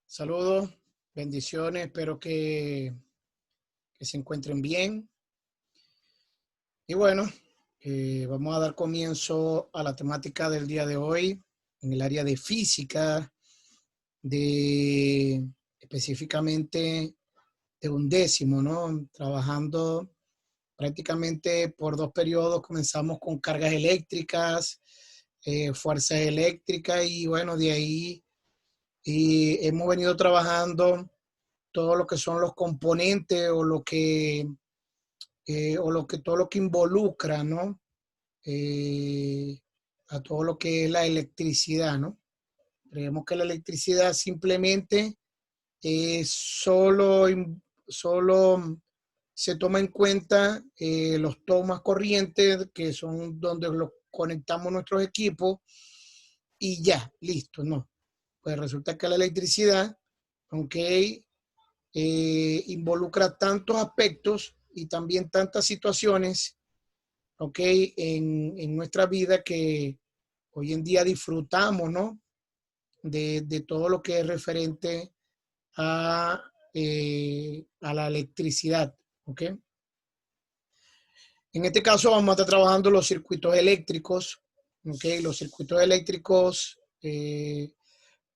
Saludos, bendiciones, espero que se encuentren bien. Y bueno, vamos a dar comienzo a la temática del día de hoy en el área de física, de específicamente de undécimo, ¿no? Trabajando prácticamente por dos periodos, comenzamos con cargas eléctricas, fuerzas eléctricas y bueno, de ahí hemos venido trabajando todo lo que son los componentes todo lo que involucra, ¿no? Eh, a todo lo que es la electricidad, ¿no? Creemos que la electricidad simplemente solo, solo se toma en cuenta los tomas corrientes, que son donde los conectamos nuestros equipos, y ya, listo, ¿no? Pues resulta que la electricidad, aunque involucra tantos aspectos y también tantas situaciones, ¿ok? En nuestra vida que hoy en día disfrutamos, ¿no? De todo lo que es referente a la electricidad, ¿ok? En este caso vamos a estar trabajando los circuitos eléctricos, ¿ok? Los circuitos eléctricos,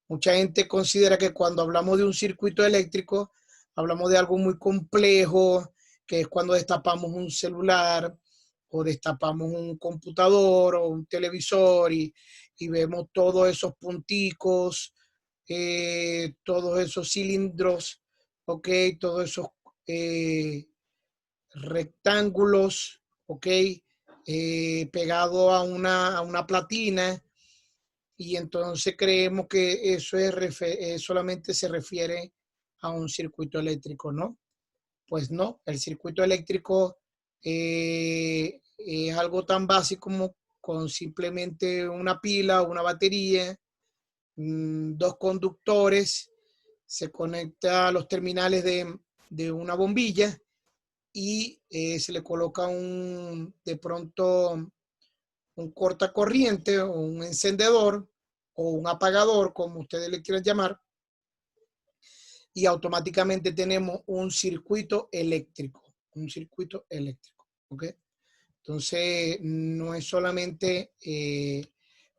mucha gente considera que cuando hablamos de un circuito eléctrico, hablamos de algo muy complejo, que es cuando destapamos un celular o destapamos un computador o un televisor y vemos todos esos punticos, todos esos cilindros, ok, todos esos eh, rectángulos, ok, pegado a una platina, y entonces creemos que eso solamente se refiere a un circuito eléctrico, ¿no? Pues no, el circuito eléctrico es algo tan básico como con simplemente una pila o una batería, dos conductores, se conecta a los terminales de una bombilla y se le coloca de pronto un cortacorriente o un encendedor o un apagador, como ustedes le quieran llamar, y automáticamente tenemos un circuito eléctrico, ¿ok? Entonces, no es solamente,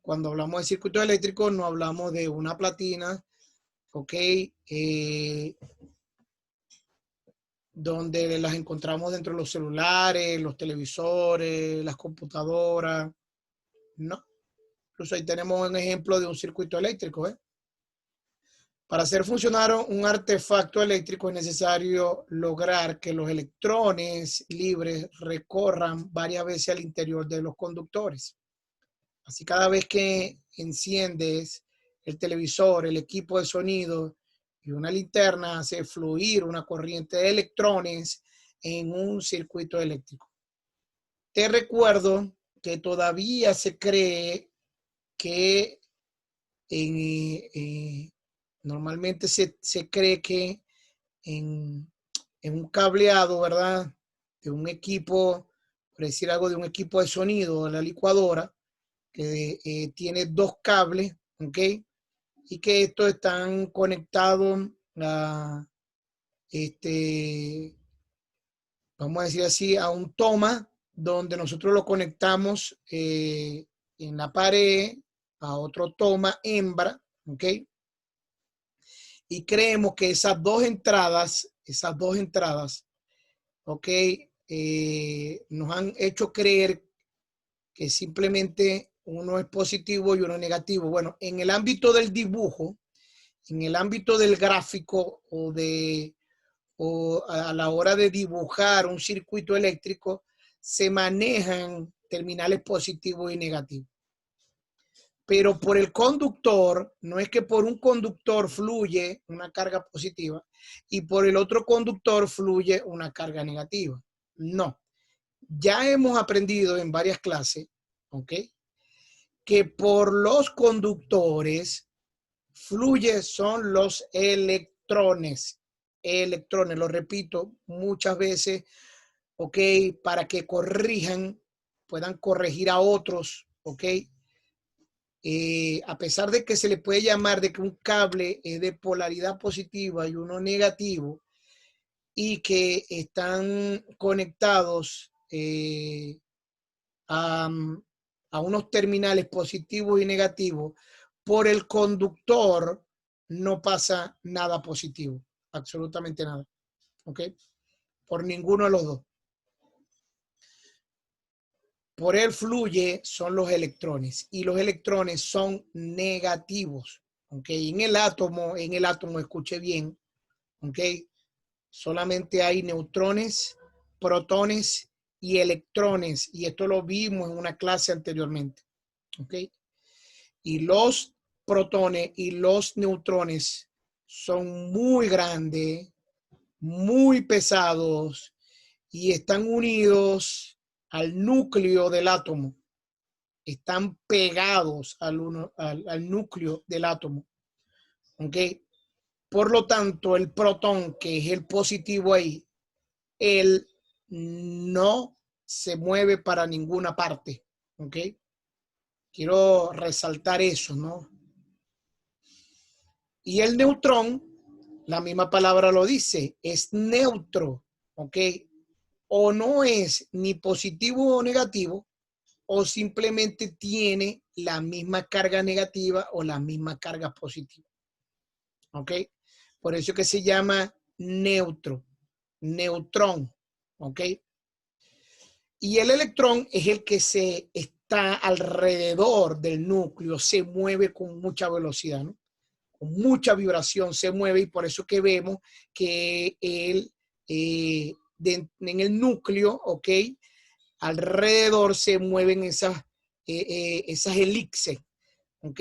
cuando hablamos de circuito eléctrico, no hablamos de una platina, ¿ok? Donde las encontramos dentro de los celulares, los televisores, las computadoras, no. Incluso ahí tenemos un ejemplo de un circuito eléctrico, ¿eh? Para hacer funcionar un artefacto eléctrico es necesario lograr que los electrones libres recorran varias veces al interior de los conductores. Así cada vez que enciendes el televisor, el equipo de sonido y una linterna, hace fluir una corriente de electrones en un circuito eléctrico. Te recuerdo que todavía se cree que normalmente se cree que en, en, un cableado, ¿verdad? De un equipo, por decir algo, de un equipo de sonido, de la licuadora, que tiene dos cables, ¿ok? Y que estos están conectados a, vamos a decir así, a un toma donde nosotros lo conectamos en la pared a otro toma hembra, ¿ok? Y creemos que esas dos entradas, ¿ok? Nos han hecho creer que simplemente uno es positivo y uno es negativo. Bueno, en el ámbito del dibujo, en el ámbito del gráfico o a la hora de dibujar un circuito eléctrico, se manejan terminales positivos y negativos. Pero por el conductor, no es que por un conductor fluye una carga positiva y por el otro conductor fluye una carga negativa. No. Ya hemos aprendido en varias clases, ¿ok? Que por los conductores fluye son los electrones. Electrones, lo repito muchas veces, ¿ok? Para que corrijan, puedan corregir a otros, ¿ok? a pesar de que se le puede llamar de que un cable es de polaridad positiva y uno negativo, y que están conectados a unos terminales positivos y negativos, por el conductor no pasa nada positivo, absolutamente nada, ¿ok? Por ninguno de los dos. Por él fluye son los electrones y los electrones son negativos, ¿ok? En el átomo, escuche bien, ¿ok? Solamente hay neutrones, protones y electrones, y esto lo vimos en una clase anteriormente, ¿ok? Y los protones y los neutrones son muy grandes, muy pesados y están unidos al núcleo del átomo. Están pegados al núcleo del átomo. ¿Ok? Por lo tanto, el protón, que es el positivo ahí, él no se mueve para ninguna parte. ¿Ok? Quiero resaltar eso, ¿no? Y el neutrón, la misma palabra lo dice, es neutro, ¿ok? O no es ni positivo o negativo, o simplemente tiene la misma carga negativa o la misma carga positiva, ¿ok? Por eso que se llama neutro, neutrón, ¿ok? Y el electrón es el que se está alrededor del núcleo, se mueve con mucha velocidad, ¿no? Con mucha vibración se mueve, y por eso que vemos que en el núcleo, ¿ok? Alrededor se mueven esas elipses, ¿ok?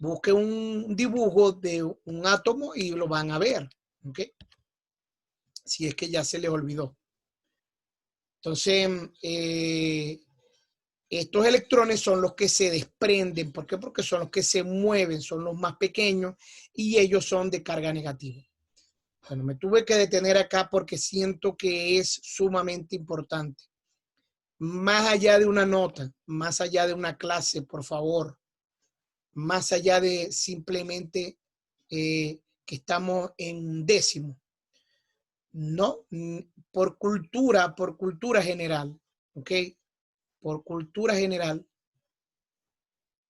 Busque un dibujo de un átomo y lo van a ver, ¿ok? Si es que ya se les olvidó. Entonces, estos electrones son los que se desprenden. ¿Por qué? Porque son los que se mueven, son los más pequeños y ellos son de carga negativa. Bueno, me tuve que detener acá porque siento que es sumamente importante. Más allá de una nota, más allá de una clase, por favor, más allá de simplemente que estamos en décimo. No, por cultura general, ¿ok? Por cultura general,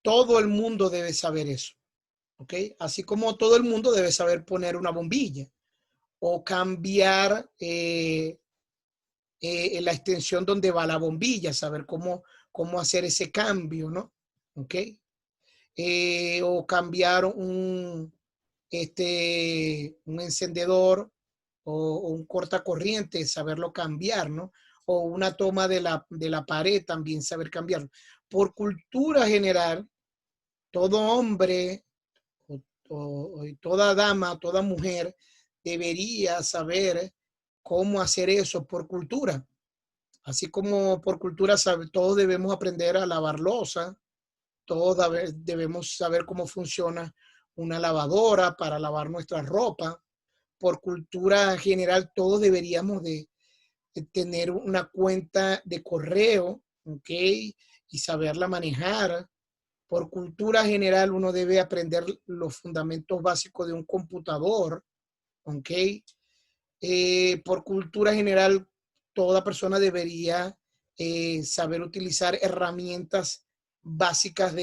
todo el mundo debe saber eso, ¿ok? Así como todo el mundo debe saber poner una bombilla o cambiar la extensión donde va la bombilla, saber cómo hacer ese cambio, ¿no? ¿Ok? O cambiar un encendedor o un cortacorriente, saberlo cambiar, ¿no? O una toma de la pared, también saber cambiarlo. Por cultura general, todo hombre o toda dama, toda mujer debería saber cómo hacer eso por cultura. Así como por cultura todos debemos aprender a lavar loza, todos debemos saber cómo funciona una lavadora para lavar nuestra ropa. Por cultura general, todos deberíamos de tener una cuenta de correo, ¿ok? Y saberla manejar. Por cultura general, uno debe aprender los fundamentos básicos de un computador, ¿ok? Por cultura general, toda persona debería saber utilizar herramientas básicas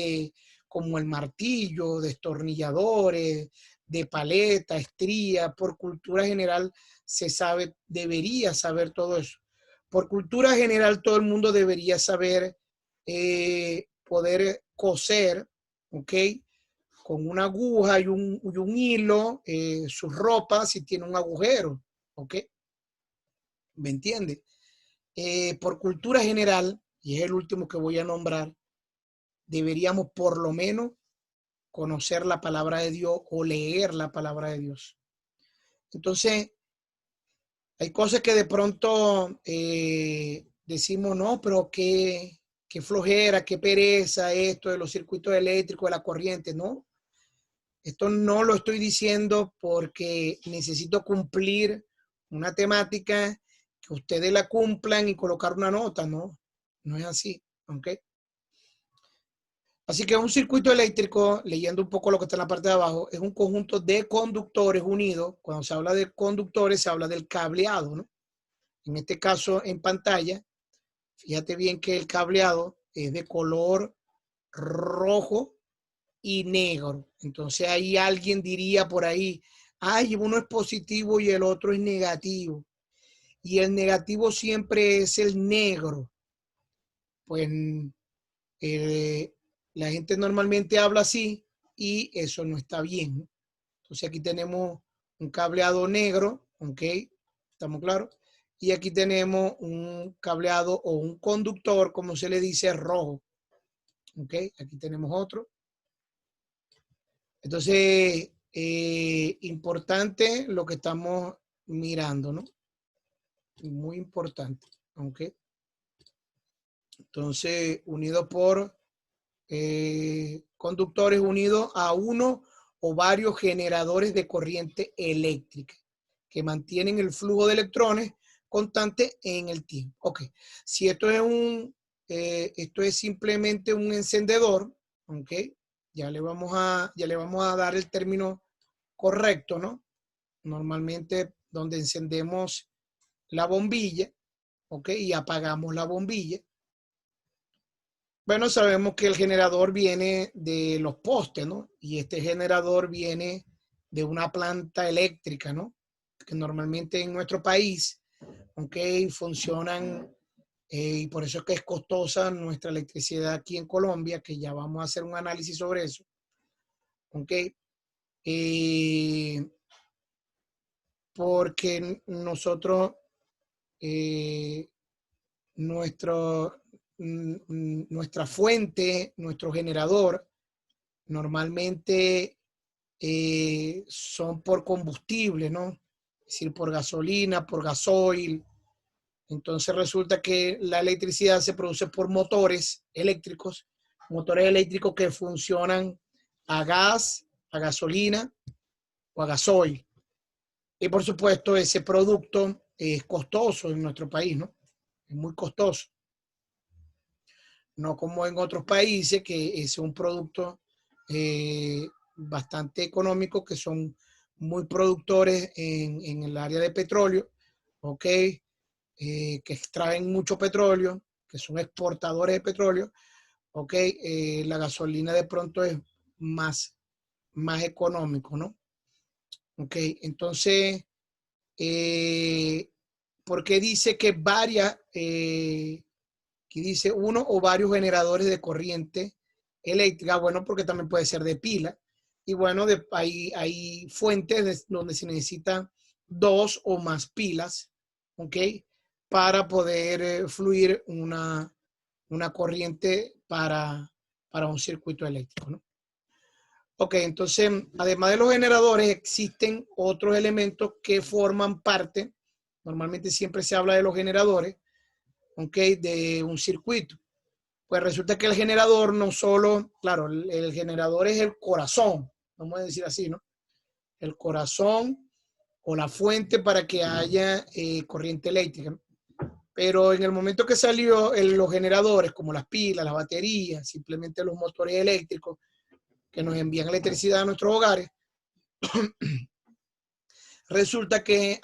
como el martillo, destornilladores, de paleta, estría. Por cultura general se sabe, debería saber todo eso. Por cultura general, todo el mundo debería saber poder coser, ¿ok? Con una aguja y un hilo, su ropa si tiene un agujero, ¿ok? ¿Me entiende? Por cultura general, y es el último que voy a nombrar, deberíamos por lo menos conocer la palabra de Dios o leer la palabra de Dios. Entonces, hay cosas que de pronto decimos, no, pero qué flojera, qué pereza esto de los circuitos eléctricos, de la corriente, ¿no? Esto no lo estoy diciendo porque necesito cumplir una temática, que ustedes la cumplan y colocar una nota, ¿no? No es así, ¿ok? Así que un circuito eléctrico, leyendo un poco lo que está en la parte de abajo, es un conjunto de conductores unidos. Cuando se habla de conductores, se habla del cableado, ¿no? En este caso, en pantalla, fíjate bien que el cableado es de color rojo y negro. Entonces ahí alguien diría por ahí, ay, uno es positivo y el otro es negativo. Y el negativo siempre es el negro. Pues eh, la gente normalmente habla así y eso no está bien. Entonces aquí tenemos un cableado negro, ¿ok? ¿Estamos claros? Y aquí tenemos un cableado o un conductor, como se le dice, rojo. ¿Ok? Aquí tenemos otro. Entonces, importante lo que estamos mirando, ¿no? Muy importante. ¿Ok? Entonces, unido por conductores unidos a uno o varios generadores de corriente eléctrica que mantienen el flujo de electrones constante en el tiempo. Ok, si esto esto es simplemente un encendedor, ok, ya le vamos a dar el término correcto, ¿no? Normalmente donde encendemos la bombilla, ok, y apagamos la bombilla. Bueno, sabemos que el generador viene de los postes, ¿no? Y este generador viene de una planta eléctrica, ¿no? Que normalmente en nuestro país, ¿ok? Funcionan, y por eso es que es costosa nuestra electricidad aquí en Colombia, que ya vamos a hacer un análisis sobre eso, ¿ok? Eh, porque nosotros, eh, nuestro, nuestra fuente, nuestro generador, normalmente son por combustible, ¿no? Es decir, por gasolina, por gasoil. Entonces resulta que la electricidad se produce por motores eléctricos que funcionan a gas, a gasolina o a gasoil. Y por supuesto, ese producto es costoso en nuestro país, ¿no? Es muy costoso. No como en otros países, que es un producto bastante económico, que son muy productores en el área de petróleo, ¿ok? Que extraen mucho petróleo, que son exportadores de petróleo, ¿ok? La gasolina de pronto es más económico, ¿no? ¿Ok? Entonces, eh, ¿por qué dice que que dice uno o varios generadores de corriente eléctrica? Bueno, porque también puede ser de pila. Y bueno, hay fuentes donde se necesita dos o más pilas, ¿ok? Para poder fluir una corriente para un circuito eléctrico, ¿no? Ok, entonces, además de los generadores, existen otros elementos que forman parte, normalmente siempre se habla de los generadores, ¿ok? De un circuito. Pues resulta que el generador no solo, claro, el generador es el corazón, vamos a decir así, ¿no? El corazón o la fuente para que haya corriente eléctrica. Pero en el momento que salió los generadores, como las pilas, las baterías, simplemente los motores eléctricos que nos envían electricidad a nuestros hogares, resulta que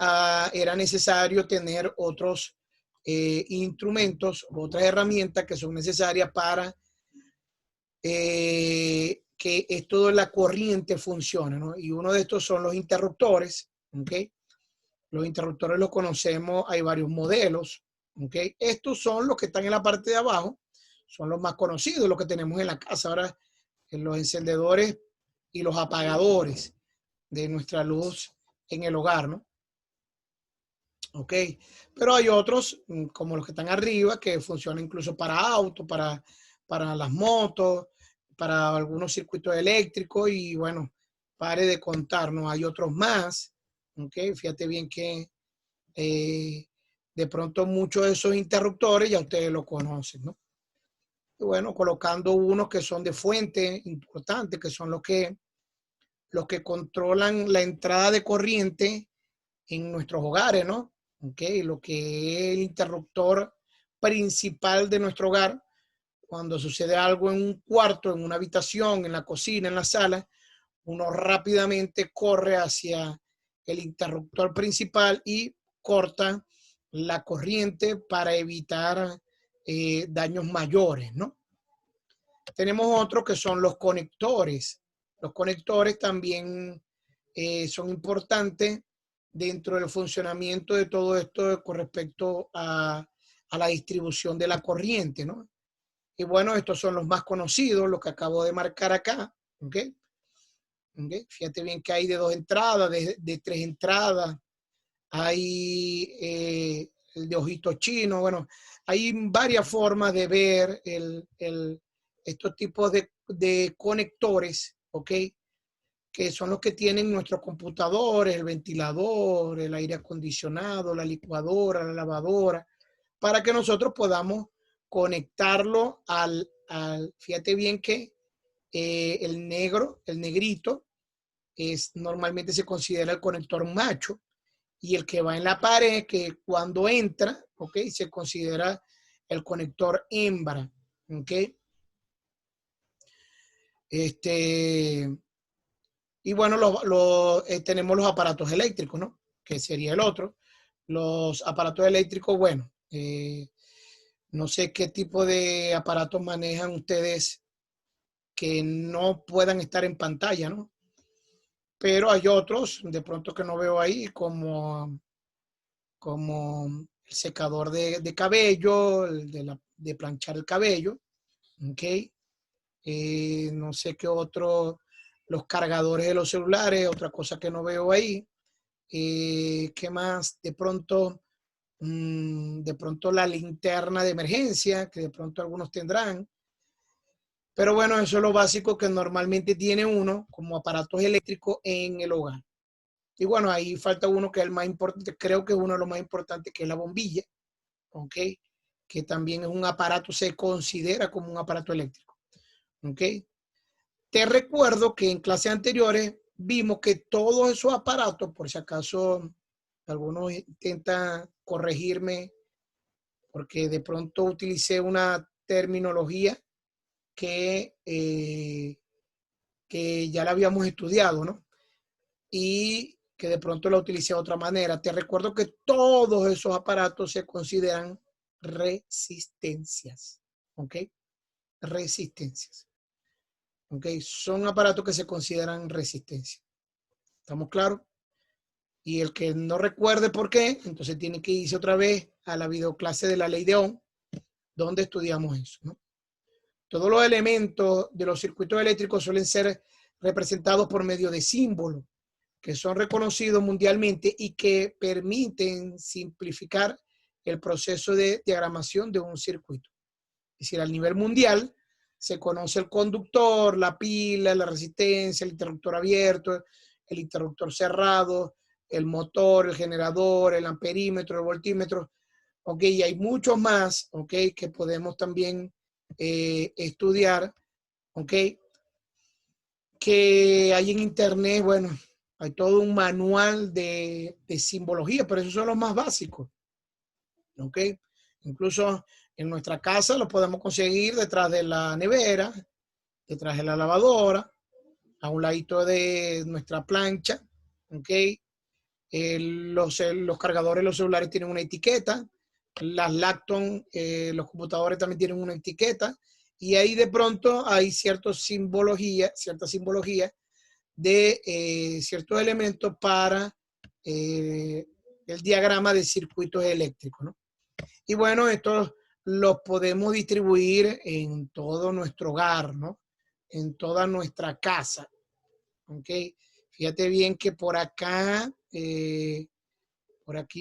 era necesario tener otros instrumentos, otras herramientas que son necesarias para que esto de la corriente funcione, ¿no? Y uno de estos son los interruptores, ¿ok? Los interruptores los conocemos, hay varios modelos, ¿ok? Estos son los que están en la parte de abajo, son los más conocidos, los que tenemos en la casa. Ahora, en los encendedores y los apagadores de nuestra luz en el hogar, ¿no? Ok, pero hay otros, como los que están arriba, que funcionan incluso para autos, para las motos, para algunos circuitos eléctricos y bueno, pare de contar, ¿no? Hay otros más, ok, fíjate bien que de pronto muchos de esos interruptores ya ustedes lo conocen, ¿no? Y bueno, colocando unos que son de fuente importante, que son los que controlan la entrada de corriente en nuestros hogares, ¿no? Okay, lo que es el interruptor principal de nuestro hogar, cuando sucede algo en un cuarto, en una habitación, en la cocina, en la sala, uno rápidamente corre hacia el interruptor principal y corta la corriente para evitar daños mayores, ¿no? Tenemos otros que son los conectores. Los conectores también son importantes dentro del funcionamiento de todo esto con respecto a la distribución de la corriente, ¿no? Y bueno, estos son los más conocidos, los que acabo de marcar acá, ¿ok? ¿Okay? Fíjate bien que hay de 2 entradas, de 3 entradas, hay el de ojito chino, bueno, hay varias formas de ver estos tipos de conectores, ¿ok? Que son los que tienen nuestros computadores, el ventilador, el aire acondicionado, la licuadora, la lavadora, para que nosotros podamos conectarlo fíjate bien que el negro, el negrito, normalmente se considera el conector macho, y el que va en la pared, que cuando entra, ¿ok? Se considera el conector hembra, ¿ok? Y bueno, tenemos los aparatos eléctricos, ¿no? Que sería el otro. Los aparatos eléctricos, bueno, no sé qué tipo de aparatos manejan ustedes que no puedan estar en pantalla, ¿no? Pero hay otros, de pronto que no veo ahí, como el secador de cabello, de planchar el cabello, ¿ok? No sé qué otro, los cargadores de los celulares, otra cosa que no veo ahí. ¿Qué más? De pronto la linterna de emergencia, que de pronto algunos tendrán. Pero bueno, eso es lo básico que normalmente tiene uno como aparatos eléctricos en el hogar. Y bueno, ahí falta uno que es el más importante, creo que es uno de los más importantes, que es la bombilla, ¿ok? Que también es un aparato, se considera como un aparato eléctrico, ¿ok? Te recuerdo que en clases anteriores vimos que todos esos aparatos, por si acaso algunos intentan corregirme, porque de pronto utilicé una terminología que ya la habíamos estudiado, ¿no? Y que de pronto la utilicé de otra manera. Te recuerdo que todos esos aparatos se consideran resistencias, ¿ok? Resistencias, ¿ok? Son aparatos que se consideran resistencia. ¿Estamos claros? Y el que no recuerde por qué, entonces tiene que irse otra vez a la videoclase de la ley de Ohm, donde estudiamos eso, ¿no? Todos los elementos de los circuitos eléctricos suelen ser representados por medio de símbolos que son reconocidos mundialmente y que permiten simplificar el proceso de diagramación de un circuito. Es decir, a nivel mundial se conoce el conductor, la pila, la resistencia, el interruptor abierto, el interruptor cerrado, el motor, el generador, el amperímetro, el voltímetro. Ok, y hay muchos más, ok, que podemos también estudiar, ok, que hay en internet. Bueno, hay todo un manual de simbología, pero esos son los más básicos, ok. Incluso en nuestra casa lo podemos conseguir detrás de la nevera, detrás de la lavadora, a un ladito de nuestra plancha, ok. Los cargadores de los celulares tienen una etiqueta, las Lacton, los computadores también tienen una etiqueta, y ahí de pronto hay cierta simbología de ciertos elementos para el diagrama de circuitos eléctricos, ¿no? Y bueno, estos los podemos distribuir en todo nuestro hogar, ¿no? En toda nuestra casa, ¿ok? Fíjate bien que por aquí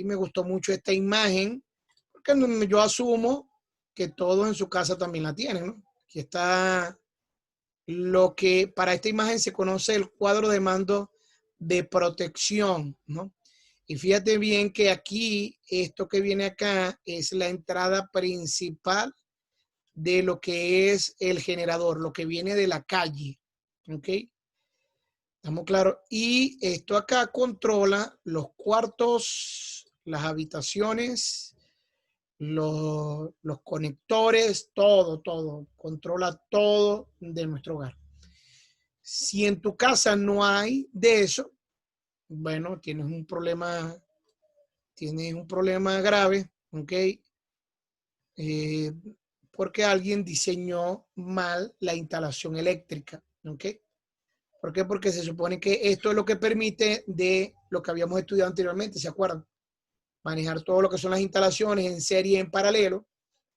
me gustó mucho esta imagen, porque yo asumo que todos en su casa también la tienen, ¿no? Aquí está lo que para esta imagen se conoce el cuadro de mando de protección, ¿no? Y fíjate bien que aquí, esto que viene acá es la entrada principal de lo que es el generador, lo que viene de la calle, ¿ok? ¿Estamos claros? Y esto acá controla los cuartos, las habitaciones los conectores, todo, controla todo de nuestro hogar. Si en tu casa no hay de eso, bueno, tienes un problema grave, ¿ok? Porque alguien diseñó mal la instalación eléctrica, ¿ok? ¿Por qué? Porque se supone que esto es lo que permite de lo que habíamos estudiado anteriormente, ¿se acuerdan? Manejar todo lo que son las instalaciones en serie y en paralelo,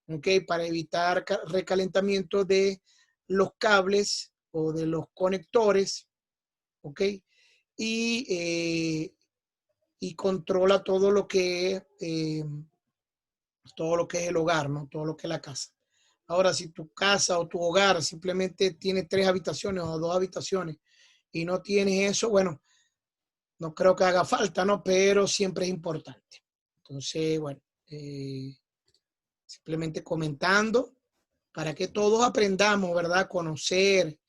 ¿ok? Para evitar recalentamiento de los cables o de los conectores, ¿ok? Y, y controla todo lo que es el hogar, ¿no? Todo lo que es la casa. Ahora, si tu casa o tu hogar simplemente tiene 3 habitaciones o 2 habitaciones y no tienes eso, bueno, no creo que haga falta, ¿no? Pero siempre es importante. Entonces, bueno, simplemente comentando para que todos aprendamos, ¿verdad? Conocer.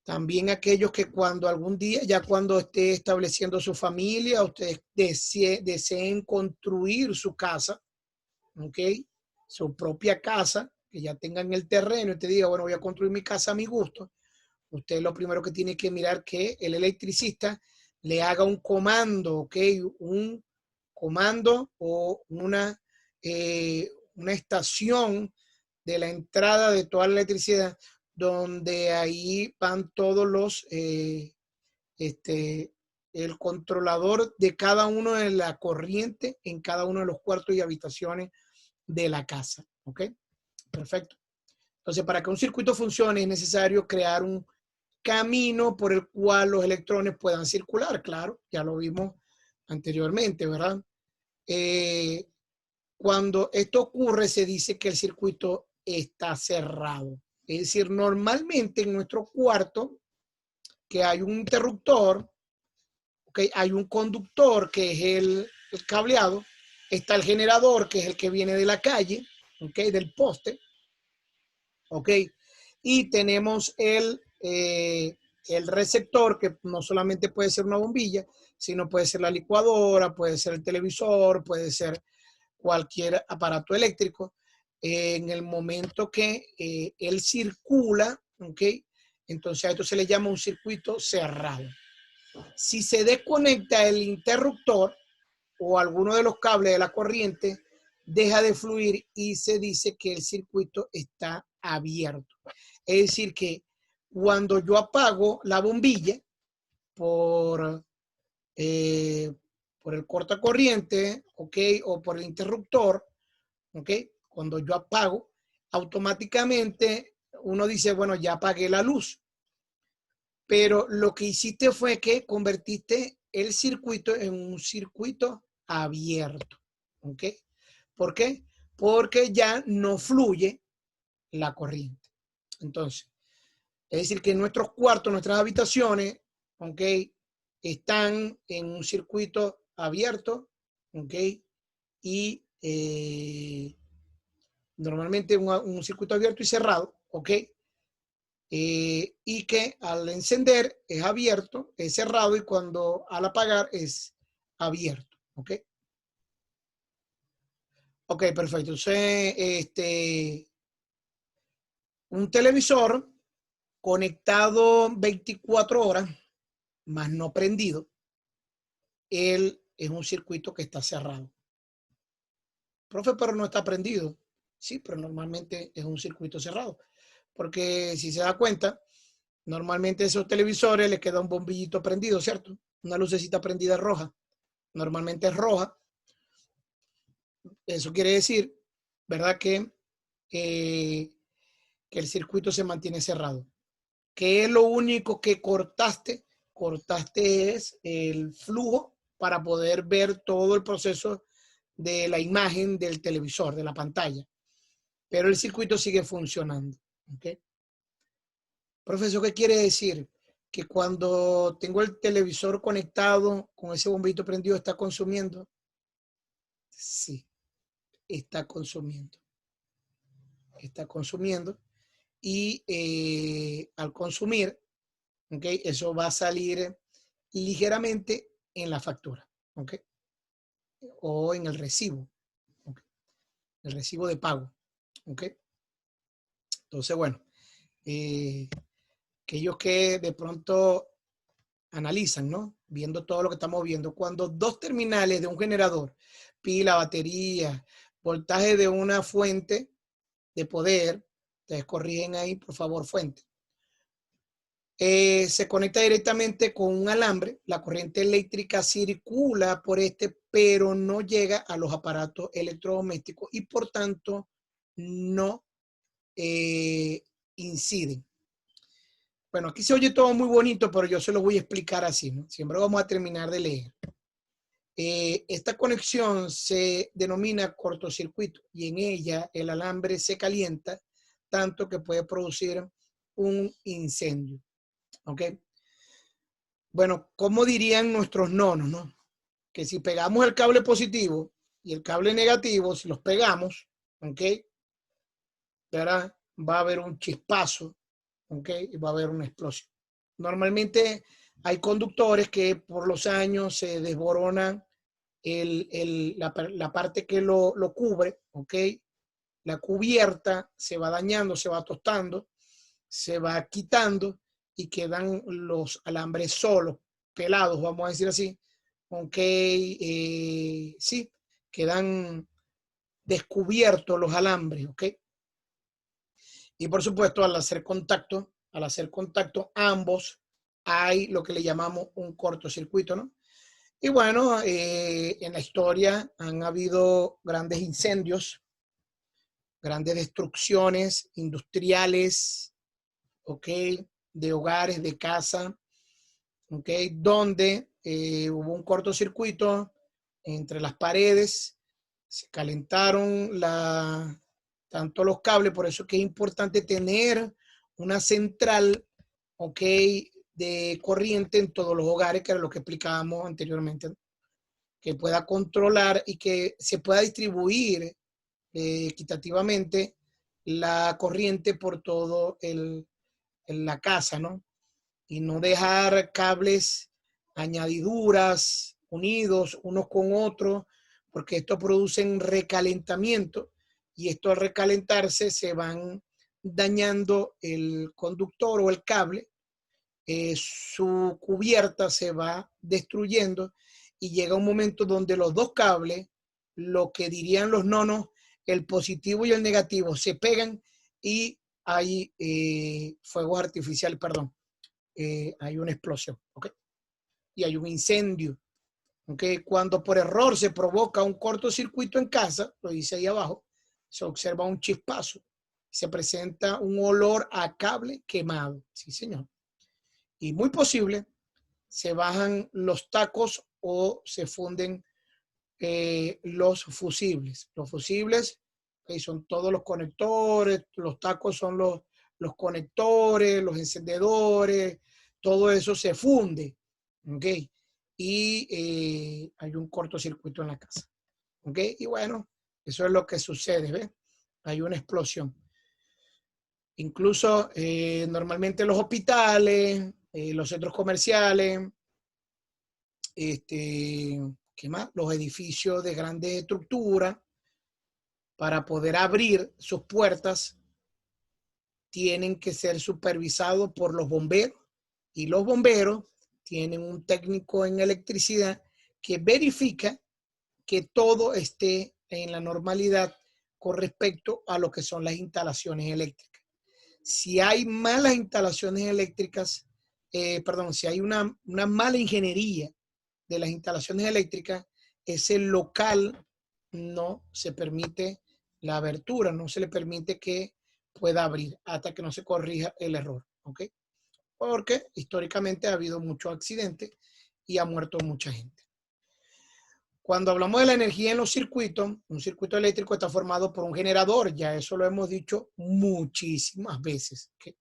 También aquellos que cuando algún día, ya cuando esté estableciendo su familia, ustedes deseen construir su casa, ¿ok? Su propia casa, que ya tengan el terreno y te diga, bueno, voy a construir mi casa a mi gusto. Usted lo primero que tiene que mirar que el electricista le haga un comando, ¿ok? Un comando o una estación de la entrada de toda la electricidad, donde ahí van todos el controlador de cada uno de la corriente en cada uno de los cuartos y habitaciones de la casa. ¿Ok? Perfecto. Entonces, para que un circuito funcione es necesario crear un camino por el cual los electrones puedan circular. Claro, ya lo vimos anteriormente, ¿verdad? Cuando esto ocurre, se dice que el circuito está cerrado. Es decir, normalmente en nuestro cuarto, que hay un interruptor, ¿okay? Hay un conductor, que es el cableado, está el generador, que es el que viene de la calle, ¿okay? Del poste, ¿ok? Y tenemos el receptor, que no solamente puede ser una bombilla, sino puede ser la licuadora, puede ser el televisor, puede ser cualquier aparato eléctrico. En el momento que él circula, ¿ok? Entonces a esto se le llama un circuito cerrado. Si se desconecta el interruptor o alguno de los cables de la corriente, deja de fluir y se dice que el circuito está abierto. Es decir, que cuando yo apago la bombilla por, por el cortacorriente, ¿ok? O por el interruptor, ¿ok? Cuando yo apago, automáticamente uno dice, bueno, ya apagué la luz. Pero lo que hiciste fue que convertiste el circuito en un circuito abierto. ¿Ok? ¿Por qué? Porque ya no fluye la corriente. Entonces, es decir, que nuestros cuartos, nuestras habitaciones, ¿ok? Están en un circuito abierto, ¿ok? Y normalmente un circuito abierto y cerrado, ¿ok? Y que al encender es abierto, es cerrado, y cuando al apagar es abierto, ¿ok? Ok, perfecto. Entonces, un televisor conectado 24 horas, más no prendido, él es un circuito que está cerrado. Profe, pero no está prendido. Sí, pero normalmente es un circuito cerrado. Porque si se da cuenta, normalmente a esos televisores les queda un bombillito prendido, ¿cierto? Una lucecita prendida roja. Normalmente es roja. Eso quiere decir, ¿verdad? Que el circuito se mantiene cerrado. ¿Qué es lo único que cortaste? Cortaste es el flujo para poder ver todo el proceso de la imagen del televisor, de la pantalla. Pero el circuito sigue funcionando. ¿Okay? Profesor, ¿qué quiere decir? Que cuando tengo el televisor conectado con ese bombito prendido, ¿está consumiendo? Sí, está consumiendo. Está consumiendo. Y al consumir, ¿okay? Eso va a salir ligeramente en la factura, ¿okay? O en el recibo. ¿Okay? el recibo de pago. ¿Ok? Entonces, bueno, aquellos que de pronto analizan, ¿no? Viendo todo lo que estamos viendo, cuando dos terminales de un generador, pila, batería, voltaje de una fuente de poder, ustedes corrigen ahí, por favor, fuente. Se conecta directamente con un alambre, la corriente eléctrica circula por este, pero no llega a los aparatos electrodomésticos y por tanto no inciden. Bueno, aquí se oye todo muy bonito, pero yo se lo voy a explicar así, ¿no? Siempre vamos a terminar de leer. Esta conexión se denomina cortocircuito y en ella el alambre se calienta tanto que puede producir un incendio. ¿Ok? Bueno, ¿cómo dirían nuestros nonos, no? Que si pegamos el cable positivo y el cable negativo, si los pegamos, ¿ok? ¿Verdad? Va a haber un chispazo, ¿ok? Y va a haber una explosión. Normalmente hay conductores que por los años se desboronan la parte que lo cubre, ¿ok? La cubierta se va dañando, se va tostando, se va quitando y quedan los alambres solos, pelados, vamos a decir así, ¿ok? Sí, quedan descubiertos los alambres, ¿ok? Y por supuesto, al hacer contacto, ambos hay lo que le llamamos un cortocircuito, ¿no? Y bueno, en la historia han habido grandes incendios, grandes destrucciones industriales, ¿ok? De hogares, de casa, ¿ok? Donde hubo un cortocircuito entre las paredes, se calentaron tanto los cables, por eso es que es importante tener una central, ¿ok? De corriente en todos los hogares, que era lo que explicábamos anteriormente, que pueda controlar y que se pueda distribuir equitativamente la corriente por todo la casa, ¿no? Y no dejar cables, añadiduras, unidos unos con otros, porque esto produce un recalentamiento y esto al recalentarse se van dañando el conductor o el cable, su cubierta se va destruyendo y llega un momento donde los dos cables, lo que dirían los nonos, el positivo y el negativo, se pegan y hay fuegos artificiales, perdón, hay una explosión, ¿ok? Y hay un incendio, ¿ok? Cuando por error se provoca un cortocircuito en casa, lo dice ahí abajo, se observa un chispazo, se presenta un olor a cable quemado, sí señor. Y muy posible se bajan los tacos o se funden los fusibles. Los fusibles son todos los conectores, los tacos son los conectores, los encendedores, todo eso se funde, ¿ok? Y hay un cortocircuito en la casa, ¿ok? Y bueno, eso es lo que sucede, ¿ves? Hay una explosión. Incluso normalmente los hospitales, los centros comerciales, ¿qué más? Los edificios de grandes estructuras, para poder abrir sus puertas, tienen que ser supervisados por los bomberos y los bomberos tienen un técnico en electricidad que verifica que todo esté en la normalidad con respecto a lo que son las instalaciones eléctricas. Si hay malas instalaciones eléctricas, si hay una mala ingeniería de las instalaciones eléctricas, ese local no se permite la abertura, no se le permite que pueda abrir hasta que no se corrija el error, ¿ok? Porque históricamente ha habido muchos accidentes y ha muerto mucha gente. Cuando hablamos de la energía en los circuitos, un circuito eléctrico está formado por un generador, ya eso lo hemos dicho muchísimas veces, ¿okay?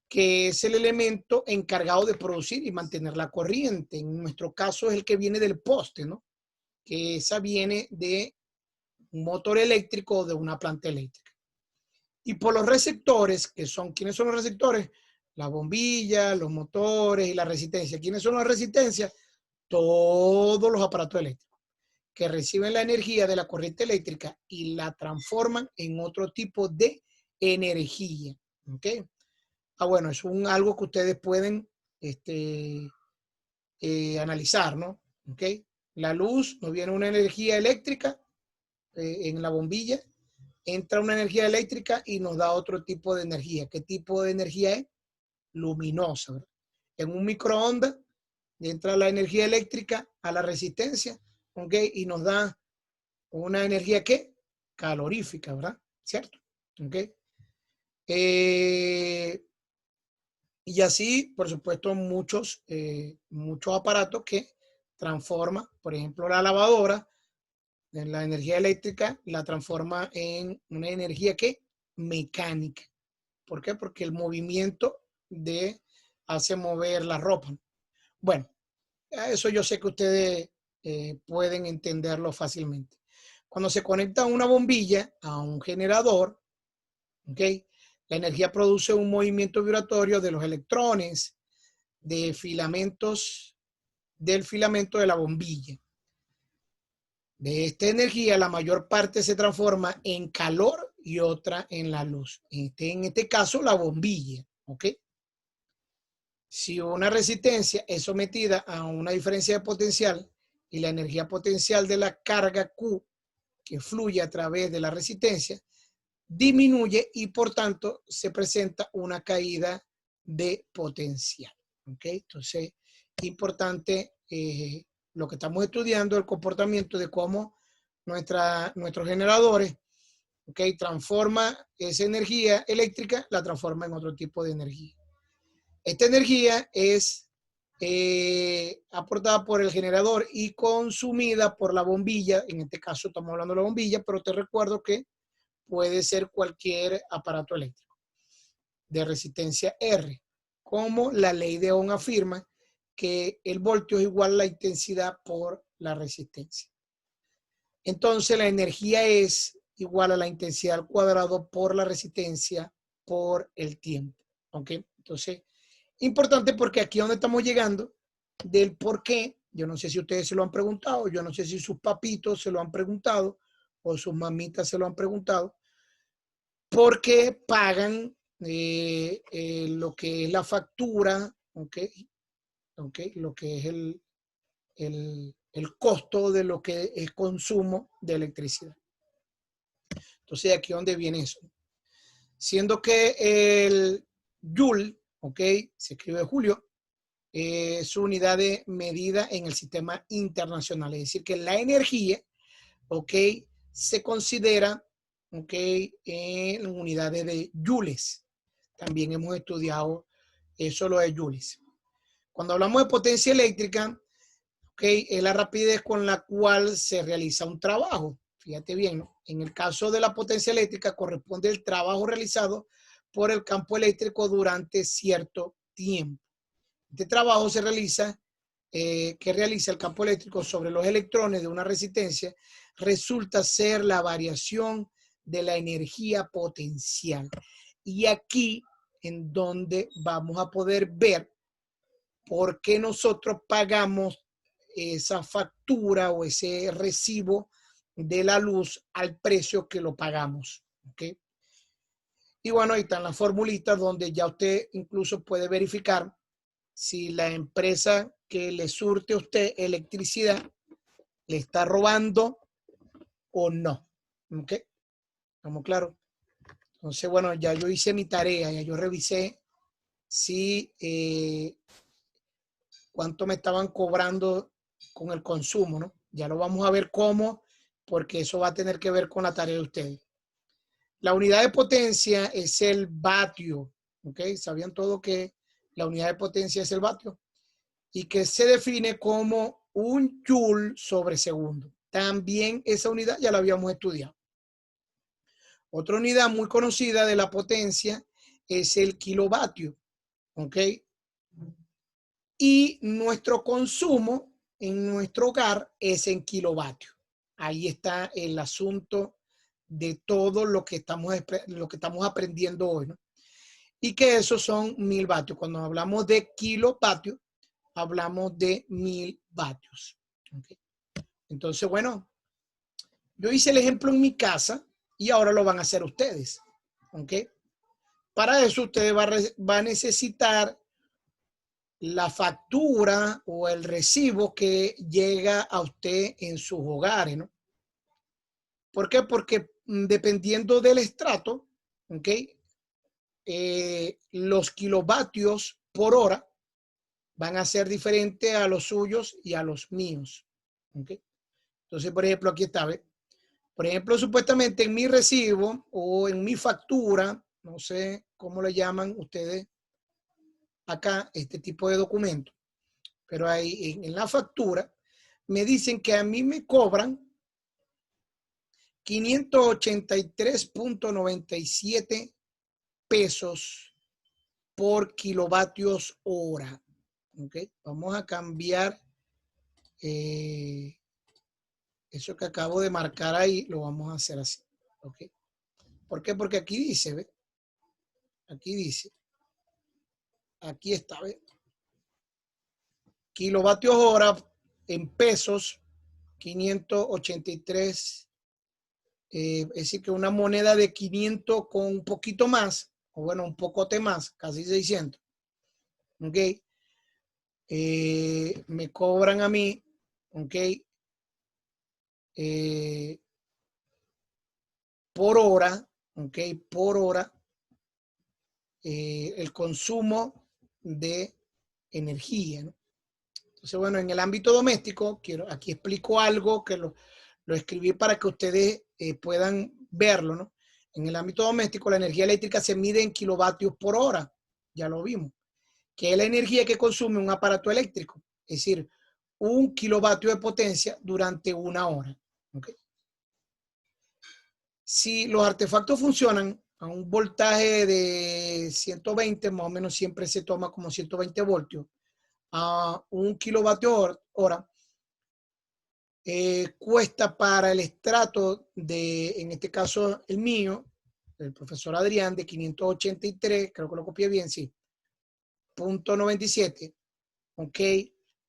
Que es el elemento encargado de producir y mantener la corriente. En nuestro caso es el que viene del poste, ¿no? Que esa viene de un motor eléctrico o de una planta eléctrica. Y por los receptores, que son, ¿quiénes son los receptores? Las bombillas, los motores y la resistencia. ¿Quiénes son las resistencias? Todos los aparatos eléctricos. que reciben la energía de la corriente eléctrica y la transforman en otro tipo de energía. ¿Ok? Bueno, es algo que ustedes pueden analizar, ¿no? ¿Ok? La luz nos viene una energía eléctrica en la bombilla, entra una energía eléctrica y nos da otro tipo de energía. ¿Qué tipo de energía es? Luminosa, ¿verdad? En un microondas entra la energía eléctrica a la resistencia, ¿ok? Y nos da una energía, ¿qué? Calorífica, ¿verdad? ¿Cierto? ¿Ok? Y así, por supuesto, muchos aparatos que transforman, por ejemplo, la lavadora, en la energía eléctrica, la transforma en una energía que mecánica. ¿Por qué? Porque el movimiento hace mover la ropa. Bueno, eso yo sé que ustedes pueden entenderlo fácilmente. Cuando se conecta una bombilla a un generador, ¿ok? La energía produce un movimiento vibratorio de los electrones, de filamentos, del filamento de la bombilla. De esta energía, la mayor parte se transforma en calor y otra en la luz. En este caso, la bombilla, ¿ok? Si una resistencia es sometida a una diferencia de potencial y la energía potencial de la carga Q que fluye a través de la resistencia disminuye y por tanto se presenta una caída de potencial. ¿Ok? Entonces, importante lo que estamos estudiando, el comportamiento de cómo nuestros generadores, ¿ok? Transforma esa energía eléctrica, la transforma en otro tipo de energía. Esta energía es aportada por el generador y consumida por la bombilla. En este caso estamos hablando de la bombilla, pero te recuerdo que puede ser cualquier aparato eléctrico de resistencia R, como la ley de Ohm afirma que el voltio es igual a la intensidad por la resistencia. Entonces la energía es igual a la intensidad al cuadrado por la resistencia por el tiempo. ¿Ok? Entonces, importante porque aquí es donde estamos llegando del por qué. Yo no sé si ustedes se lo han preguntado, yo no sé si sus papitos se lo han preguntado o sus mamitas se lo han preguntado, ¿por qué pagan lo que es la factura? ¿Ok? ¿Ok? Lo que es el costo de lo que es consumo de electricidad. Entonces, aquí es donde viene eso. Siendo que el Joule, ¿ok? Se escribe Julio, es su unidad de medida en el sistema internacional. Es decir, que la energía, ¿ok? Se considera, ¿ok? En unidades de joules. También hemos estudiado eso, lo de joules. Cuando hablamos de potencia eléctrica, ¿ok? Es la rapidez con la cual se realiza un trabajo. Fíjate bien, ¿no? En el caso de la potencia eléctrica corresponde el trabajo realizado por el campo eléctrico durante cierto tiempo. Este trabajo se realiza, que realiza el campo eléctrico sobre los electrones de una resistencia, resulta ser la variación de la energía potencial. Y aquí en donde vamos a poder ver por qué nosotros pagamos esa factura o ese recibo de la luz al precio que lo pagamos. ¿Ok? Y bueno, ahí están las formulitas donde ya usted incluso puede verificar si la empresa que le surte a usted electricidad le está robando o no. ¿Ok? ¿Estamos claros? Entonces, bueno, ya yo hice mi tarea, ya yo revisé si cuánto me estaban cobrando con el consumo, ¿no? Ya lo vamos a ver cómo, porque eso va a tener que ver con la tarea de ustedes. La unidad de potencia es el vatio, ¿ok? ¿Sabían todo que la unidad de potencia es el vatio? Y que se define como un joule sobre segundo. También esa unidad ya la habíamos estudiado. Otra unidad muy conocida de la potencia es el kilovatio, ¿ok? Y nuestro consumo en nuestro hogar es en kilovatios. Ahí está el asunto de todo lo que estamos aprendiendo hoy, ¿no? Y que esos son 1000 vatios. Cuando hablamos de kilovatios, hablamos de 1000 vatios. ¿Okay? Entonces, bueno, yo hice el ejemplo en mi casa y ahora lo van a hacer ustedes. ¿Ok? Para eso usted va a necesitar la factura o el recibo que llega a usted en sus hogares, ¿no? ¿Por qué? Porque dependiendo del estrato, ¿ok? Los kilovatios por hora van a ser diferentes a los suyos y a los míos. ¿Ok? Entonces, por ejemplo, aquí está, ¿ve? Por ejemplo, supuestamente en mi recibo o en mi factura, no sé cómo le llaman ustedes acá, este tipo de documento, pero ahí en la factura me dicen que a mí me cobran 583.97 pesos por kilovatios hora. ¿Okay? Vamos a cambiar eso que acabo de marcar ahí, lo vamos a hacer así. ¿Okay? ¿Por qué? Porque aquí dice, ¿ve? Aquí dice, aquí está, ¿ve? Kilovatios hora en pesos, 583, es decir, que una moneda de 500 con un poquito más, o bueno, un pocote más, casi 600. ¿Ok? Me cobran a mí, ¿ok? Por hora, ¿ok? Por hora, el consumo de energía, ¿no? Entonces, bueno, en el ámbito doméstico, aquí explico algo que lo escribí para que ustedes puedan verlo, ¿no? En el ámbito doméstico, la energía eléctrica se mide en kilovatios por hora, ya lo vimos, que es la energía que consume un aparato eléctrico, es decir, 1 kilovatio de potencia durante una hora. ¿Okay? Si los artefactos funcionan a un voltaje de 120, más o menos siempre se toma como 120 voltios, a 1 kilovatio hora, cuesta para el estrato de, en este caso el mío, el profesor Adrián, de 583, creo que lo copié bien, sí, .97, ok,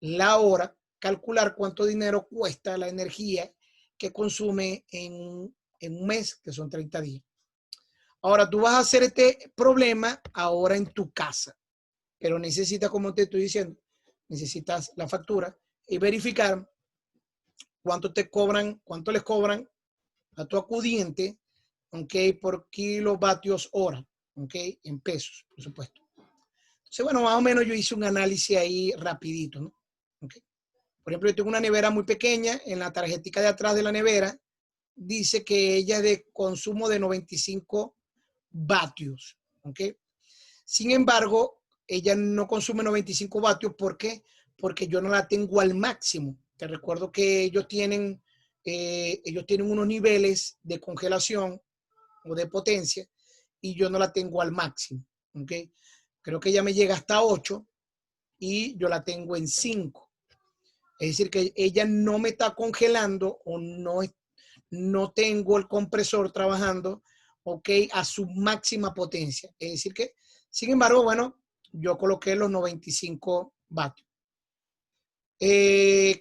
la hora, calcular cuánto dinero cuesta la energía que consume en un mes, que son 30 días. Ahora, tú vas a hacer este problema ahora en tu casa, pero necesitas, como te estoy diciendo, necesitas la factura y verificar cuánto te cobran, cuánto les cobran a tu acudiente, ¿ok? Por kilovatios hora, ¿ok? En pesos, por supuesto. Entonces, bueno, más o menos yo hice un análisis ahí rapidito, ¿no? ¿Okay? Por ejemplo, yo tengo una nevera muy pequeña, en la tarjetica de atrás de la nevera dice que ella es de consumo de 95 vatios, ¿ok? Sin embargo, ella no consume 95 vatios, ¿por qué? Porque yo no la tengo al máximo. Te recuerdo que ellos tienen unos niveles de congelación o de potencia y yo no la tengo al máximo, ¿ok? Creo que ella me llega hasta 8 y yo la tengo en 5. Es decir, que ella no me está congelando o no tengo el compresor trabajando, ok, a su máxima potencia. Es decir que, sin embargo, bueno, yo coloqué los 95 vatios. Que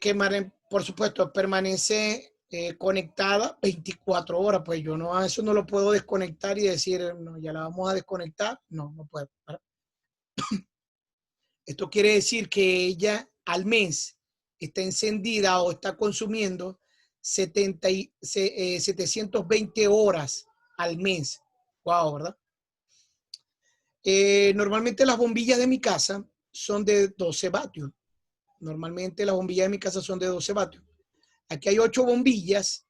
por supuesto permanece conectada 24 horas, pues yo no, eso no lo puedo desconectar y decir, no, ya la vamos a desconectar. No, no puedo. Esto quiere decir que ella al mes está encendida o está consumiendo 720 horas al mes. Wow, ¿verdad? Normalmente las bombillas de mi casa son de 12 vatios. Normalmente las bombillas de mi casa son de 12 vatios. Aquí hay 8 bombillas,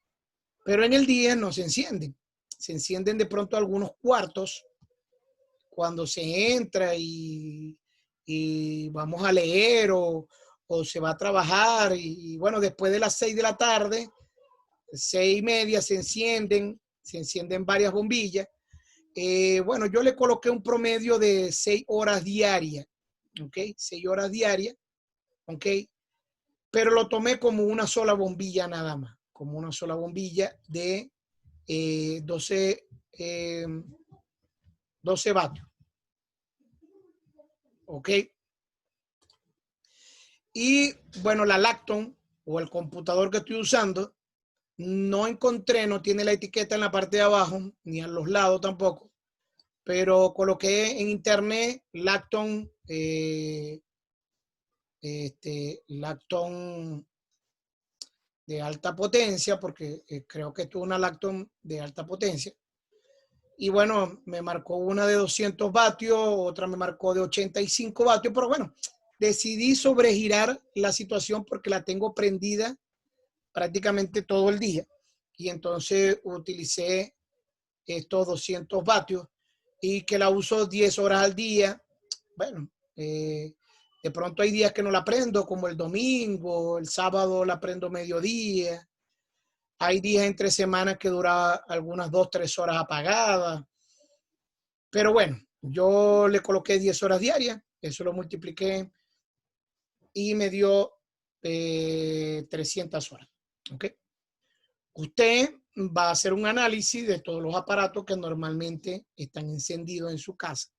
pero en el día no se encienden. Se encienden de pronto algunos cuartos cuando se entra y vamos a leer o se va a trabajar. Y bueno, después de las 6 de la tarde, 6:30, se encienden varias bombillas. Bueno, yo le coloqué un promedio de 6 horas diarias, ¿ok? 6 horas diarias, ¿ok? Pero lo tomé como una sola bombilla nada más, como una sola bombilla de 12 vatios, ¿ok? Y bueno, la Lacton o el computador que estoy usando, no encontré, no tiene la etiqueta en la parte de abajo, ni a los lados tampoco, pero coloqué en internet Lacton, Lacton de alta potencia, porque creo que esto es una Lacton de alta potencia. Y bueno, me marcó una de 200 vatios, otra me marcó de 85 vatios, pero bueno, decidí sobregirar la situación porque la tengo prendida prácticamente todo el día. Y entonces utilicé estos 200 vatios y que la uso 10 horas al día. Bueno, de pronto hay días que no la prendo, como el domingo, el sábado la prendo mediodía. Hay días entre semanas que dura algunas 2, 3 horas apagada. Pero bueno, yo le coloqué 10 horas diarias, eso lo multipliqué y me dio 300 horas. ¿Ok? Usted va a hacer un análisis de todos los aparatos que normalmente están encendidos en su casa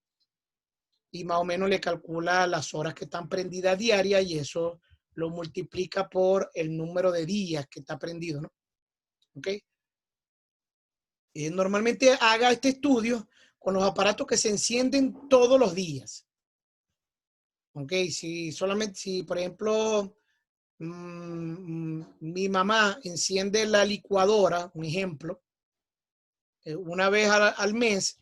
y más o menos le calcula las horas que están prendidas diarias y eso lo multiplica por el número de días que está prendido, ¿no? ¿Ok? Normalmente haga este estudio con los aparatos que se encienden todos los días. ¿Ok? Si por ejemplo, mi mamá enciende la licuadora, un ejemplo, una vez al mes,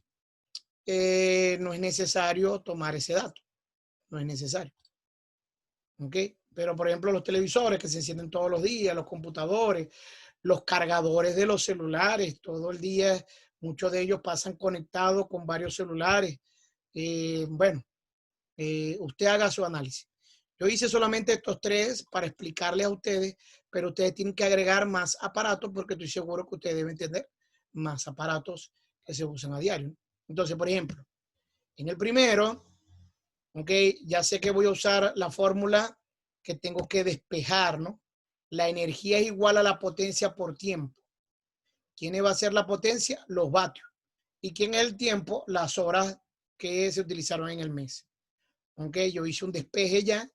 no es necesario tomar ese dato. No es necesario. ¿Ok? Pero, por ejemplo, los televisores que se encienden todos los días, los computadores, los cargadores de los celulares, todo el día, muchos de ellos pasan conectados con varios celulares. Bueno, usted haga su análisis. Yo hice solamente estos tres para explicarles a ustedes, pero ustedes tienen que agregar más aparatos porque estoy seguro que ustedes deben tener más aparatos que se usan a diario. Entonces, por ejemplo, en el primero, ok, ya sé que voy a usar la fórmula que tengo que despejar, ¿no? La energía es igual a la potencia por tiempo. ¿Quién va a ser la potencia? Los vatios. ¿Y quién es el tiempo? Las horas que se utilizaron en el mes. Ok, yo hice un despeje ya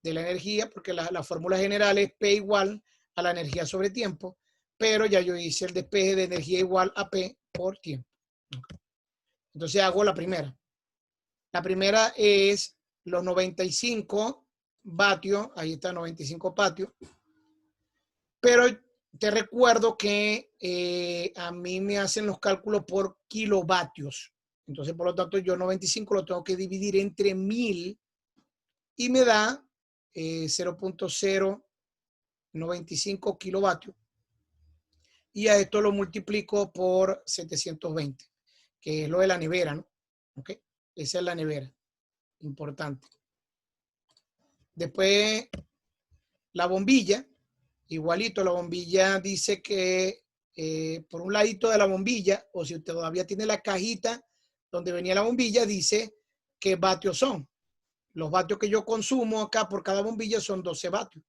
de la energía porque la fórmula general es P igual a la energía sobre tiempo, pero ya yo hice el despeje de energía igual a P por tiempo. Okay. Entonces hago la primera. La primera es los 95 vatios, ahí está 95 vatios, pero te recuerdo que a mí me hacen los cálculos por kilovatios. Entonces, por lo tanto, yo 95 lo tengo que dividir entre 1000 y me da 0.095 kilovatios. Y a esto lo multiplico por 720, que es lo de la nevera, ¿no? ¿Ok? Esa es la nevera. Importante. Después, la bombilla. Igualito, la bombilla dice que por un ladito de la bombilla, o si usted todavía tiene la cajita donde venía la bombilla, dice qué vatios son. Los vatios que yo consumo acá por cada bombilla son 12 vatios.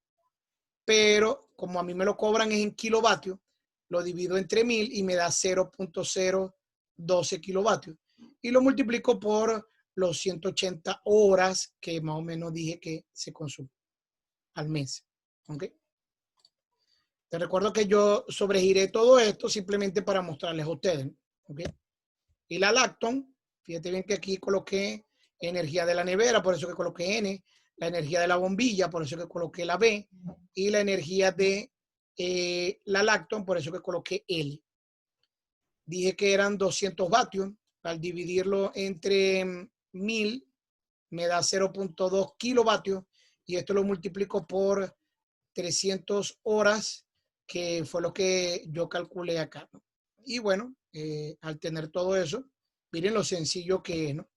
Pero como a mí me lo cobran en kilovatios, lo divido entre 1000 y me da 0.012 kilovatios. Y lo multiplico por los 180 horas que más o menos dije que se consume al mes. ¿Ok? Te recuerdo que yo sobregiré todo esto simplemente para mostrarles a ustedes. ¿Okay? Y la Lacton, fíjate bien que aquí coloqué energía de la nevera, por eso que coloqué N, la energía de la bombilla, por eso que coloqué la B, y la energía de la Lacton, por eso que coloqué L. Dije que eran 200 vatios, al dividirlo entre 1000 me da 0.2 kilovatios y esto lo multiplico por 300 horas, que fue lo que yo calculé acá, ¿no? Y bueno, al tener todo eso, miren lo sencillo que es, ¿no?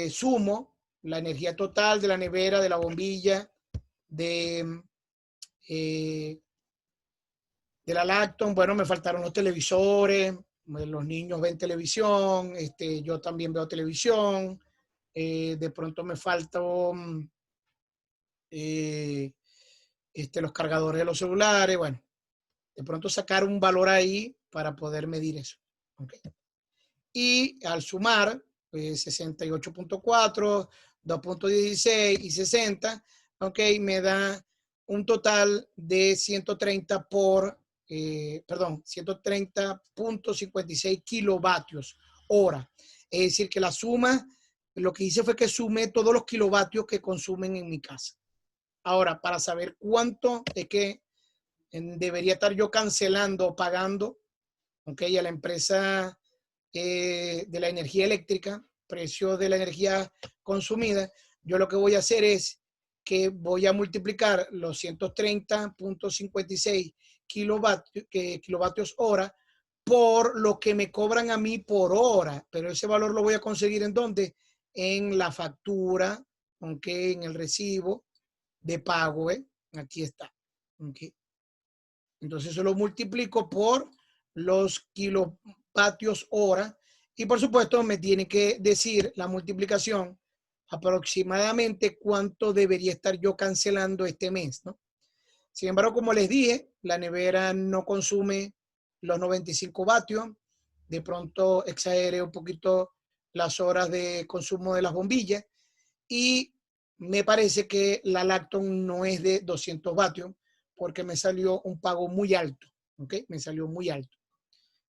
Sumo la energía total de la nevera, de la bombilla, de, eh, de la Lacton. Bueno, me faltaron los televisores, los niños ven televisión, yo también veo televisión, de pronto me faltan los cargadores de los celulares, bueno, de pronto sacar un valor ahí para poder medir eso. ¿Okay? Y al sumar 68.4, 2.16 y 60, ¿ok? Me da un total de 130 130.56 kilovatios hora. Es decir, que la suma, lo que hice fue que sumé todos los kilovatios que consumen en mi casa. Ahora, para saber cuánto es que debería estar yo cancelando o pagando, a la empresa de la energía eléctrica, precio de la energía consumida, yo lo que voy a hacer es que voy a multiplicar los 130.56 kilovatios hora por lo que me cobran a mí por hora, pero ese valor lo voy a conseguir ¿en dónde? En la factura, en el recibo de pago, aquí está. Entonces eso lo multiplico por los kilovatios hora y por supuesto me tiene que decir la multiplicación aproximadamente cuánto debería estar yo cancelando este mes, ¿no? Sin embargo, como les dije, la nevera no consume los 95 vatios. De pronto exageré un poquito las horas de consumo de las bombillas y me parece que la Lacton no es de 200 vatios porque me salió un pago muy alto, ¿ok? Me salió muy alto.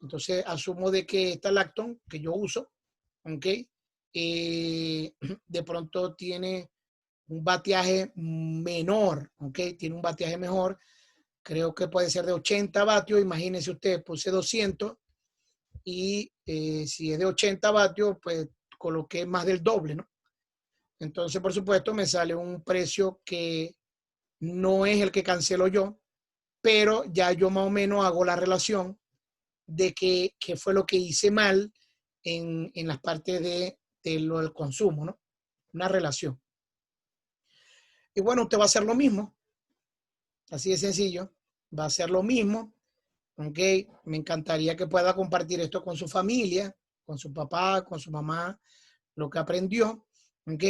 Entonces asumo de que esta Lacton que yo uso, ¿ok? De pronto tiene un bateaje menor, ¿ok? Tiene un bateaje mejor. Creo que puede ser de 80 vatios. Imagínense usted, puse 200 y si es de 80 vatios, pues coloqué más del doble, ¿no? Entonces, por supuesto, me sale un precio que no es el que cancelo yo, pero ya yo más o menos hago la relación de que fue lo que hice mal en las partes de lo del consumo, ¿no? Una relación. Y bueno, usted va a hacer lo mismo, así de sencillo, va a hacer lo mismo, ¿ok? Me encantaría que pueda compartir esto con su familia, con su papá, con su mamá, lo que aprendió, ¿ok?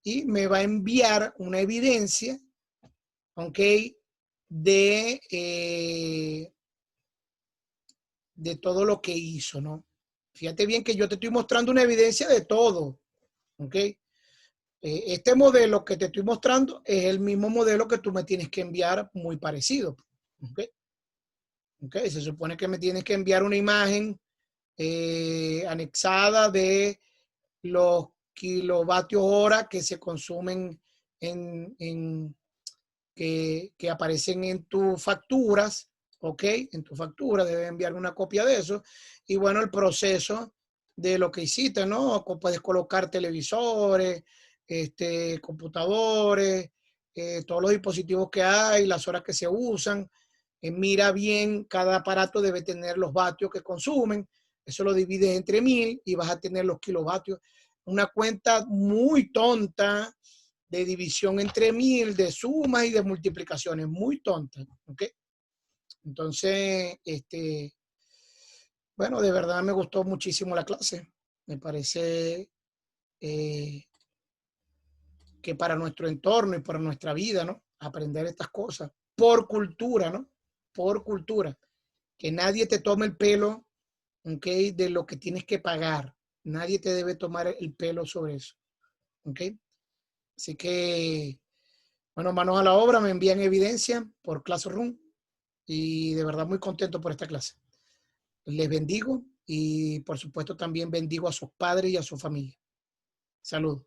Y me va a enviar una evidencia, ¿ok? De todo lo que hizo, ¿no? Fíjate bien que yo te estoy mostrando una evidencia de todo, ¿ok? Este modelo que te estoy mostrando es el mismo modelo que tú me tienes que enviar muy parecido, ¿ok? ¿Ok? Se supone que me tienes que enviar una imagen anexada de los kilovatios hora que se consumen que aparecen en tus facturas, ¿ok? En tu factura debe enviarme una copia de eso. Y bueno, el proceso de lo que hiciste, ¿no? Puedes colocar televisores, computadores, todos los dispositivos que hay, las horas que se usan. Mira bien, cada aparato debe tener los vatios que consumen. Eso lo divides entre 1000 y vas a tener los kilovatios. Una cuenta muy tonta de división entre 1000, de sumas y de multiplicaciones, muy tonta, ¿ok? Entonces, bueno, de verdad me gustó muchísimo la clase. Me parece que para nuestro entorno y para nuestra vida, ¿no? Aprender estas cosas por cultura, ¿no? Por cultura. Que nadie te tome el pelo, ¿ok? De lo que tienes que pagar. Nadie te debe tomar el pelo sobre eso, ¿ok? Así que, bueno, manos a la obra, me envían evidencia por Classroom y de verdad muy contento por esta clase. Les bendigo y por supuesto también bendigo a sus padres y a su familia. Saludos.